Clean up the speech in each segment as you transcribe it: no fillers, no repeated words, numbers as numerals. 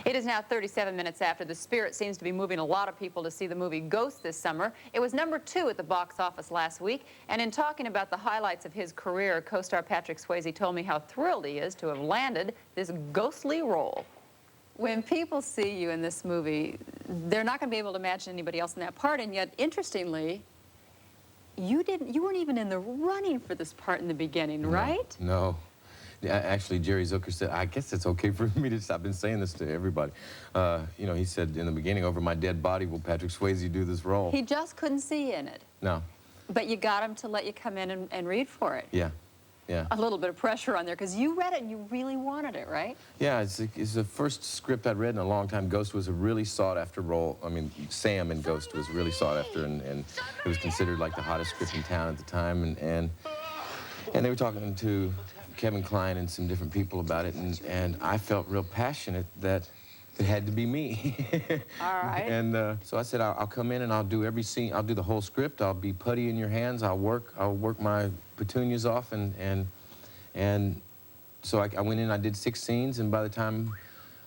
It is now 37 minutes after. The Spirit seems to be moving a lot of people to see the movie Ghost this summer. It was #2 at the box office last week. And in talking about the highlights of his career, co-star Patrick Swayze told me how thrilled he is to have landed this ghostly role. When people see you in this movie, they're not going to be able to imagine anybody else in that part. And yet, interestingly, you weren't even in the running for this part in the beginning, right? No. Actually, Jerry Zucker said, I guess it's okay for me to, I've been saying this to everybody. You know, he said in the beginning, over my dead body will Patrick Swayze do this role. He just couldn't see in it. No. But you got him to let you come in and read for it. Yeah, yeah. A little bit of pressure on there, because you read it and you really wanted it, right? Yeah, it's the first script I'd read in a long time. Ghost was a really sought-after role. I mean, Sam in Ghost was really sought after, and it was considered like the hottest script in town at the time. And they were talking to Kevin Kline and some different people about it, and I felt real passionate that it had to be me. All right. And so I said, I'll come in and I'll do every scene. I'll do the whole script. I'll be putty in your hands. I'll work my petunias off, and so I went in. I did 6 scenes, and by the time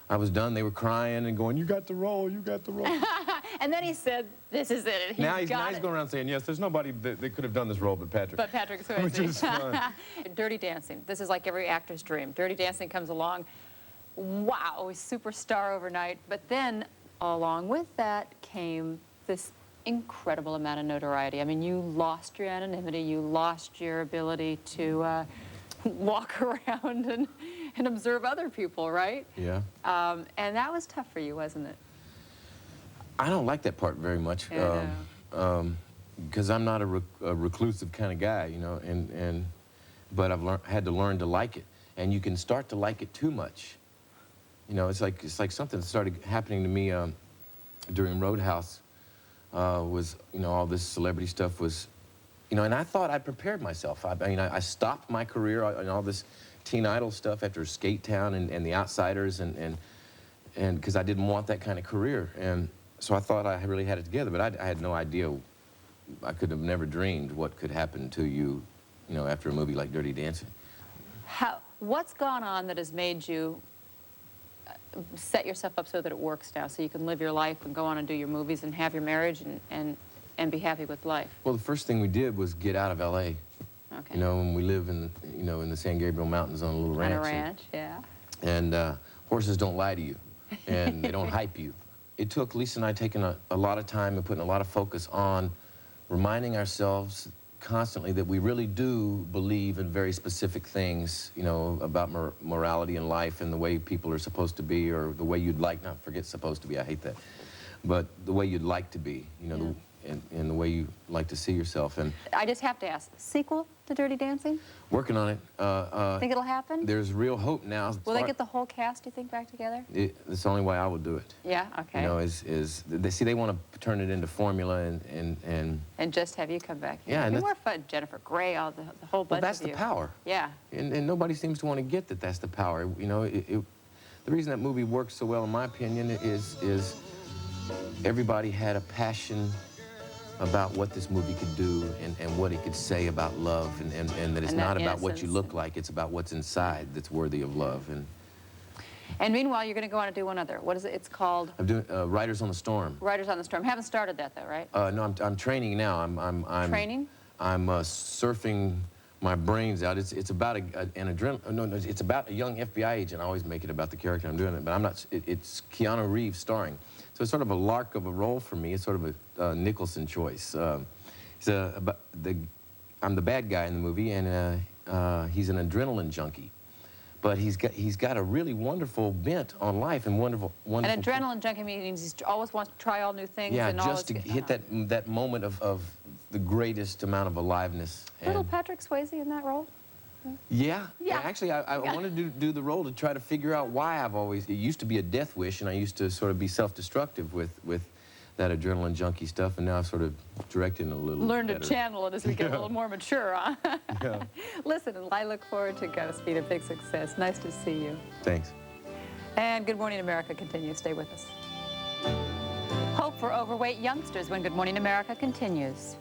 I was done, they were crying and going, "You got the role. You got the role." And then he said, "This is it." Now he's going around saying, "Yes, there's nobody that could have done this role but Patrick." But Patrick Swayze. Which is fun. Dirty Dancing. This is like every actor's dream. Dirty Dancing comes along. Wow, he's superstar overnight. But then, along with that, came this incredible amount of notoriety. I mean, you lost your anonymity. You lost your ability to walk around and observe other people, right? Yeah. And that was tough for you, wasn't it? I don't like that part very much, because I'm not a reclusive kind of guy, you know. But I've had to learn to like it, and you can start to like it too much. You know, it's like something that started happening to me during Roadhouse. Was, you know, all this celebrity stuff was, you know, and I thought I'd prepared myself. I mean, I stopped my career and all this teen idol stuff after Skate Town and The Outsiders, and because I didn't want that kind of career, and so I thought I really had it together, but I had no idea. I could have never dreamed what could happen to you, you know, after a movie like Dirty Dancing. What's gone on that has made you set yourself up so that it works now, so you can live your life and go on and do your movies and have your marriage and be happy with life? Well, the first thing we did was get out of L.A. Okay. You know, when we live in, you know, in the San Gabriel Mountains on a little ranch. On a ranch, yeah. And horses don't lie to you, and they don't hype you. It took Lisa and I taking a lot of time and putting a lot of focus on reminding ourselves constantly that we really do believe in very specific things, you know, about morality in life and the way people are supposed to be, or the way you'd like, not forget supposed to be, I hate that, but the way you'd like to be, you know, yeah. And the way you like to see yourself. And I just have to ask, sequel to Dirty Dancing? Working on it. Think it'll happen? There's real hope now. Will they get the whole cast, do you think, back together? It's the only way I will do it. Yeah, okay. You know, they want to turn it into formula and just have you come back. Yeah, and more fun. Jennifer Grey, all the whole bunch of you. Well, that's the power. Yeah. And nobody seems to want to get that that's the power. You know, the reason that movie works so well, in my opinion, is everybody had a passion about what this movie could do and what it could say about love, and that it's not about what you look like, it's about what's inside that's worthy of love. And meanwhile, you're going to go on and do one other. What is it? It's called? I'm doing Riders on the Storm. Riders on the Storm. Haven't started that though, right? No, I'm training now. I'm training? I'm surfing my brains out. It's about an adrenaline. No, it's about a young FBI agent. I always make it about the character I'm doing it, but I'm not. It's Keanu Reeves starring. So it's sort of a lark of a role for me. It's sort of a Nicholson choice. I'm the bad guy in the movie, and he's an adrenaline junkie. But he's got a really wonderful bent on life and wonderful. An adrenaline junkie means he always wants to try all new things. Yeah, and just to hit that moment of the greatest amount of aliveness. Little Patrick Swayze in that role? Yeah. Actually, I wanted to do the role to try to figure out why it used to be a death wish, and I used to sort of be self-destructive with that adrenaline junkie stuff, and now I've sort of directed it a little Learn better. to channel it as we get a little more mature, huh? Yeah. Listen, I look forward to Ghost being a big success. Nice to see you. Thanks. And Good Morning America continues. Stay with us. Hope for overweight youngsters when Good Morning America continues.